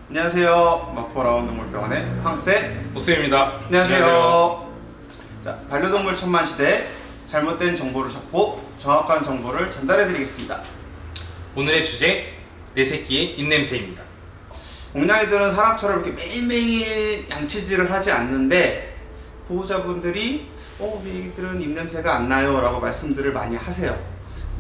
안녕하세요. 마포라운 동물병원의 황세 오스입니다. 안녕하세요. 자, 반려동물 천만시대 잘못된 정보를 찾고 정확한 정보를 전달해 드리겠습니다. 오늘의 주제, 내 새끼의 입냄새입니다. 공냥이들은 사람처럼 이렇게 매일매일 양치질을 하지 않는데 보호자분들이 우리 애들은 입냄새가 안 나요 라고 말씀들을 많이 하세요.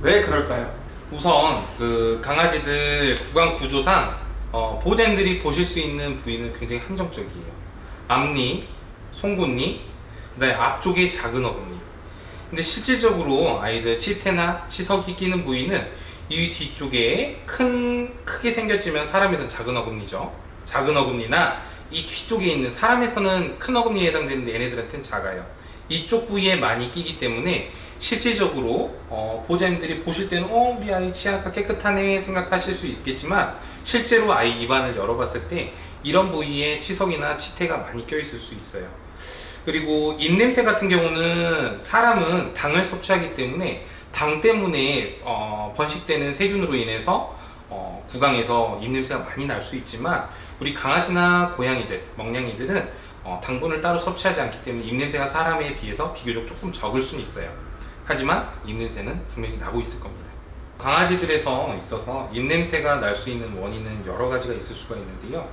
왜 그럴까요? 우선 그 강아지들 구강 구조상 보호자님들이 보실 수 있는 부위는 굉장히 한정적이에요. 앞니, 송곳니, 그다음에 앞쪽에 작은 어금니. 근데 실질적으로 아이들 치태나 치석이 끼는 부위는 이 뒤쪽에 크게 생겼지만 사람에서는 작은 어금니죠. 작은 어금니나 이 뒤쪽에 있는 사람에서는 큰 어금니에 해당되는데 얘네들한테는 작아요. 이쪽 부위에 많이 끼기 때문에 실질적으로 보호자님들이 보실 때는 우리 아이 치아가 깨끗하네 생각하실 수 있겠지만 실제로 아이 입안을 열어봤을 때 이런 부위에 치석이나 치태가 많이 껴있을 수 있어요. 그리고 입냄새 같은 경우는 사람은 당을 섭취하기 때문에 당 때문에 번식되는 세균으로 인해서 구강에서 입냄새가 많이 날 수 있지만 우리 강아지나 고양이들, 먹냥이들은 당분을 따로 섭취하지 않기 때문에 입냄새가 사람에 비해서 비교적 조금 적을 수는 있어요. 하지만 입냄새는 분명히 나고 있을 겁니다. 강아지들에서 있어서 입냄새가 날 수 있는 원인은 여러 가지가 있을 수가 있는데요.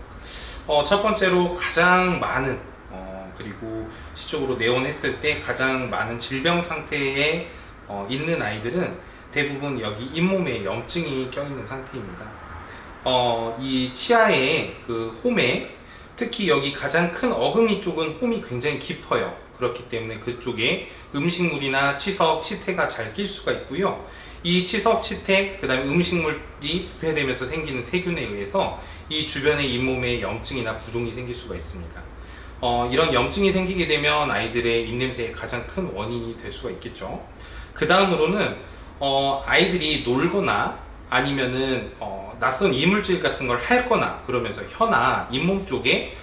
첫 번째로 가장 많은 그리고 시적으로 내원했을 때 가장 많은 질병 상태에 있는 아이들은 대부분 여기 잇몸에 염증이 껴있는 상태입니다. 이 치아의 그 홈에 특히 여기 가장 큰 어금니 쪽은 홈이 굉장히 깊어요. 그렇기 때문에 그쪽에 음식물이나 치석, 치태가 잘 낄 수가 있고요. 이 치석, 치태, 그 다음에 음식물이 부패되면서 생기는 세균에 의해서 이 주변의 잇몸에 염증이나 부종이 생길 수가 있습니다. 이런 염증이 생기게 되면 아이들의 입냄새의 가장 큰 원인이 될 수가 있겠죠. 그 다음으로는 아이들이 놀거나 아니면은 낯선 이물질 같은 걸 핥거나 그러면서 혀나 잇몸 쪽에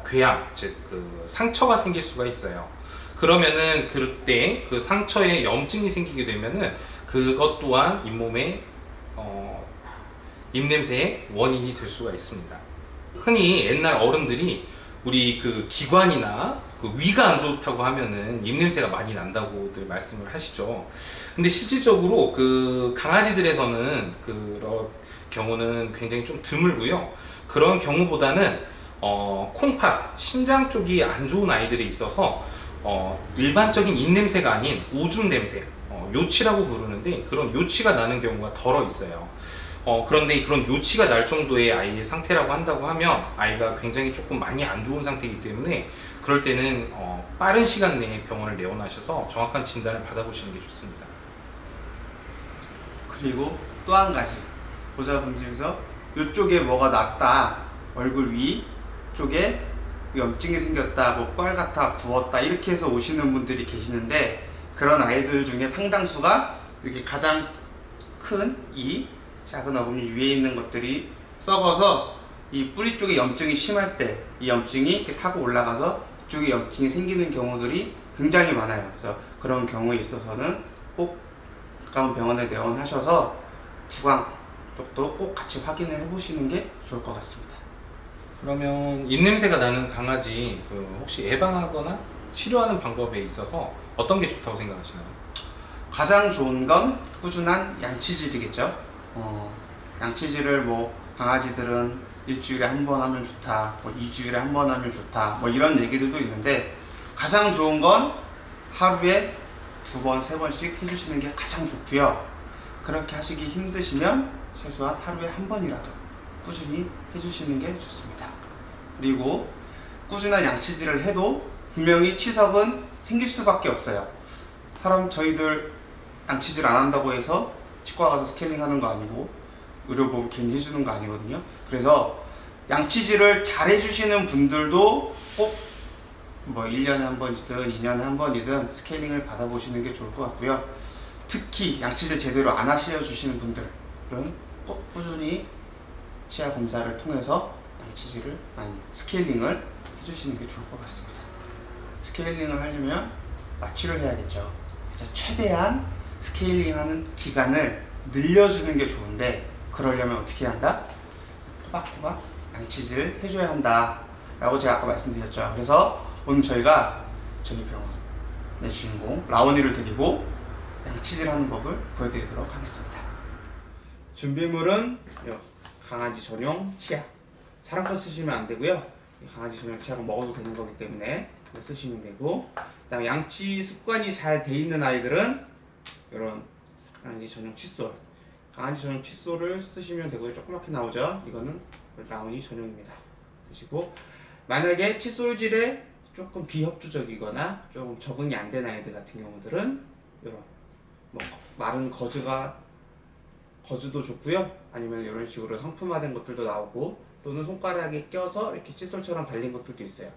궤양, 즉 그 상처가 생길 수가 있어요. 그러면은 그때 그 상처에 염증이 생기게 되면은 그것 또한 잇몸에 입냄새의 원인이 될 수가 있습니다. 흔히 옛날 어른들이 우리 그 기관이나 그 위가 안 좋다고 하면은 입냄새가 많이 난다고들 말씀을 하시죠. 근데 실질적으로 그 강아지들에서는 그런 경우는 굉장히 좀 드물고요. 그런 경우보다는 콩팥, 신장 쪽이 안 좋은 아이들이 있어서 일반적인 입냄새가 아닌 오줌 냄새, 요치라고 부르는데 그런 요치가 나는 경우가 덜어 있어요. 그런데 그런 요치가 날 정도의 아이의 상태라고 한다고 하면 아이가 굉장히 조금 많이 안 좋은 상태이기 때문에 그럴 때는 빠른 시간 내에 병원을 내원하셔서 정확한 진단을 받아보시는 게 좋습니다. 그리고 또 한 가지 보호자분들께서 이쪽에 뭐가 났다, 얼굴 위 쪽에 염증이 생겼다, 뭐 뻘 같아, 부었다 이렇게 해서 오시는 분들이 계시는데 그런 아이들 중에 상당수가 이렇게 가장 큰 이 작은 어금니 위에 있는 것들이 썩어서 이 뿌리 쪽에 염증이 심할 때 이 염증이 이렇게 타고 올라가서 그쪽에 염증이 생기는 경우들이 굉장히 많아요. 그래서 그런 경우에 있어서는 꼭 가까운 병원에 내원하셔서 구강 쪽도 꼭 같이 확인을 해보시는 게 좋을 것 같습니다. 그러면 입냄새가 나는 강아지 혹시 예방하거나 치료하는 방법에 있어서 어떤 게 좋다고 생각하시나요? 가장 좋은 건 꾸준한 양치질이겠죠. 양치질을 뭐 강아지들은 일주일에 한 번 하면 좋다, 뭐 2주일에 한 번 하면 좋다, 뭐 이런 얘기들도 있는데 가장 좋은 건 하루에 2번, 3번씩 해주시는 게 가장 좋고요. 그렇게 하시기 힘드시면 최소한 하루에 한 번이라도 꾸준히 해주시는 게 좋습니다. 그리고 꾸준한 양치질을 해도 분명히 치석은 생길 수밖에 없어요. 저희들 양치질 안 한다고 해서 치과 가서 스캐닝 하는 거 아니고 의료보험 괜히 해주는 거 아니거든요. 그래서 양치질을 잘 해주시는 분들도 꼭 뭐 1년에 한 번이든 2년에 한 번이든 스캐닝을 받아보시는 게 좋을 것 같고요. 특히 양치질 제대로 안 하셔주시는 분들은 꼭 꾸준히 치아 검사를 통해서 양치질을 스케일링을 해주시는 게 좋을 것 같습니다. 스케일링을 하려면 마취를 해야겠죠. 그래서 최대한 스케일링하는 기간을 늘려주는 게 좋은데 그러려면 어떻게 해야 한다? 꼬박꼬박 양치질 해줘야 한다 라고 제가 아까 말씀드렸죠. 그래서 오늘 저희가 저희 병원의 주인공 라온이를 데리고 양치질 하는 법을 보여드리도록 하겠습니다. 준비물은 강아지 전용 치약, 사람 거 쓰시면 안 되고요. 강아지 전용 치약은 먹어도 되는 거기 때문에 이거 쓰시면 되고, 그다음 양치 습관이 잘 돼 있는 아이들은 이런 강아지 전용 칫솔, 강아지 전용 칫솔을 쓰시면 되고요. 조그맣게 나오죠. 이거는 라온이 전용입니다. 쓰시고, 만약에 칫솔질에 조금 비협조적이거나 조금 적응이 안 된 아이들 같은 경우들은 이런 뭐 마른 거즈도 좋고요. 아니면 이런 식으로 상품화된 것들도 나오고, 또는 손가락에 껴서 이렇게 칫솔처럼 달린 것들도 있어요.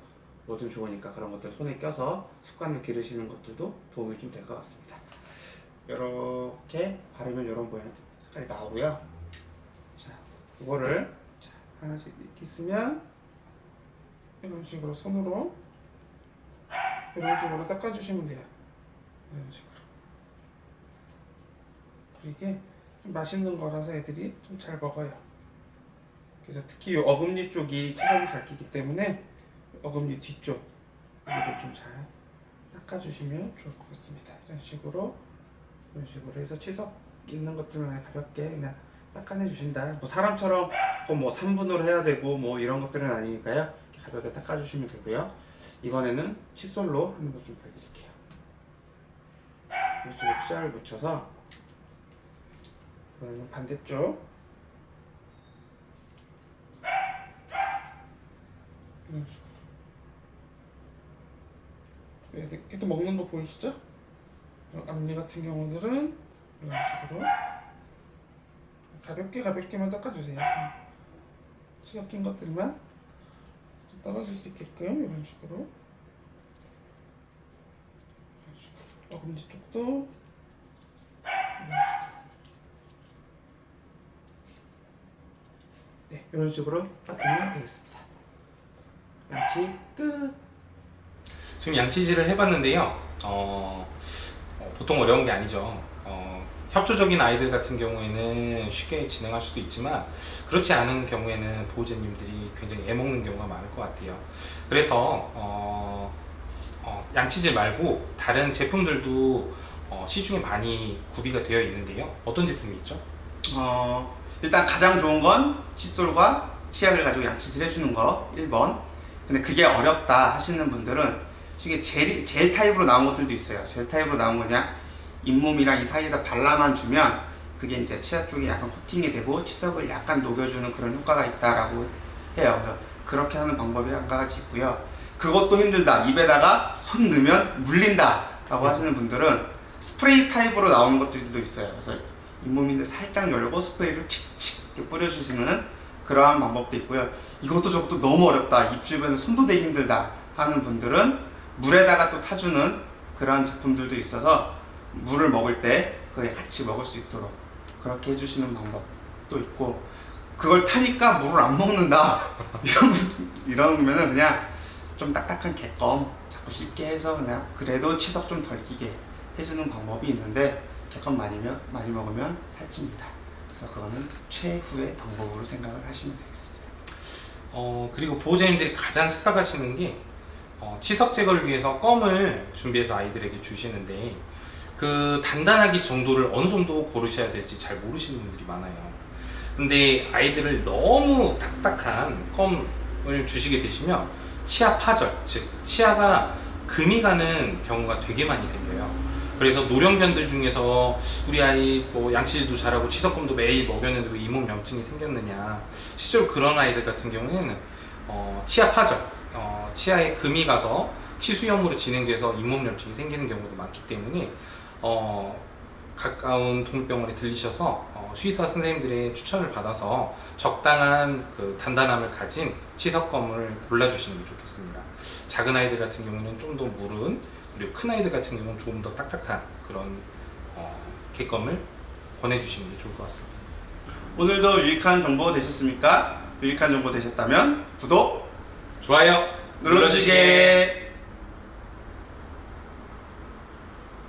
뭐든 좋으니까 그런 것들 손에 껴서 습관을 기르시는 것들도 도움이 좀 될 것 같습니다. 이렇게 바르면 이런 모양 색깔이 나오고요. 자, 이거를 하나씩 이렇게 쓰면 이런 식으로 손으로 이런 식으로 닦아주시면 돼요. 이런 식으로. 이게 좀 맛있는 거라서 애들이 좀 잘 먹어요. 그래서 특히 이 어금니 쪽이 치석이 잘 끼기 때문에 어금니 뒤쪽 여기를 좀 잘 닦아주시면 좋을 것 같습니다. 이런 식으로 해서 치석 있는 것들만 가볍게 그냥 닦아내 주신다. 뭐 사람처럼 뭐 3분으로 해야 되고 뭐 이런 것들은 아니니까요. 이렇게 가볍게 닦아주시면 되고요. 이번에는 칫솔로 하는 거 좀 보여드릴게요. 이런 식으로 치약을 묻혀서 이번에는 반대쪽 이런 식으로. 얘도 먹는 거 보이시죠? 앞니 같은 경우들은 이런 식으로 가볍게만 닦아주세요. 치석 낀 것들만 좀 떨어질 수 있게끔 이런 식으로. 어금니 쪽도 이런 식으로. 네, 이런 식으로 닦으면 되겠습니다. 양치 끝. 지금 양치질을 해봤는데요. 보통 어려운 게 아니죠. 협조적인 아이들 같은 경우에는 쉽게 진행할 수도 있지만, 그렇지 않은 경우에는 보호자님들이 굉장히 애먹는 경우가 많을 것 같아요. 그래서 양치질 말고 다른 제품들도 시중에 많이 구비가 되어 있는데요. 어떤 제품이 있죠? 일단 가장 좋은 건 칫솔과 치약을 가지고 양치질 해주는 거 1번. 근데 그게 어렵다 하시는 분들은 이게 젤 타입으로 나온 것들도 있어요. 젤 타입으로 나온 거냐, 잇몸이랑 이 사이에다 발라만 주면 그게 이제 치아 쪽에 약간 코팅이 되고 치석을 약간 녹여주는 그런 효과가 있다라고 해요. 그래서 그렇게 하는 방법이 한 가지 있고요. 그것도 힘들다, 입에다가 손 넣으면 물린다 라고 하시는 분들은 스프레이 타입으로 나오는 것들도 있어요. 그래서 잇몸인데 살짝 열고 스프레이를 칙칙 이렇게 뿌려주시는 그러한 방법도 있고요. 이것도 저것도 너무 어렵다, 입 주변에 손도 대기 힘들다 하는 분들은 물에다가 또 타주는 그런 제품들도 있어서 물을 먹을 때 그게 같이 먹을 수 있도록 그렇게 해주시는 방법도 있고, 그걸 타니까 물을 안 먹는다 이러면은 그냥 좀 딱딱한 객검 자꾸 씹게 해서 그냥 그래도 치석 좀 덜 끼게 해주는 방법이 있는데, 객검 많이 먹으면 살찝니다. 그래서 그거는 최후의 방법으로 생각을 하시면 되겠습니다. 그리고 보호자님들이 가장 착각하시는 게 치석 제거를 위해서 껌을 준비해서 아이들에게 주시는데, 그 단단하기 정도를 어느 정도 고르셔야 될지 잘 모르시는 분들이 많아요. 근데 아이들을 너무 딱딱한 껌을 주시게 되시면 치아 파절, 즉 치아가 금이 가는 경우가 되게 많이 생겨요. 그래서 노령견들 중에서 우리 아이 뭐 양치질도 잘하고 치석껌도 매일 먹였는데 왜 잇몸 염증이 생겼느냐, 실제로 그런 아이들 같은 경우에는 치아 파절, 치아에 금이 가서 치수염으로 진행돼서 잇몸 염증이 생기는 경우도 많기 때문에 가까운 동물병원에 들리셔서 수의사 선생님들의 추천을 받아서 적당한 그 단단함을 가진 치석검을 골라주시는 게 좋겠습니다. 작은 아이들 같은 경우는 좀 더 무른, 그리고 큰 아이들 같은 경우는 조금 더 딱딱한 그런 객검을 권해주시는 게 좋을 것 같습니다. 오늘도 유익한 정보가 되셨습니까? 유익한 정보 되셨다면 구독, 좋아요 눌러주시게.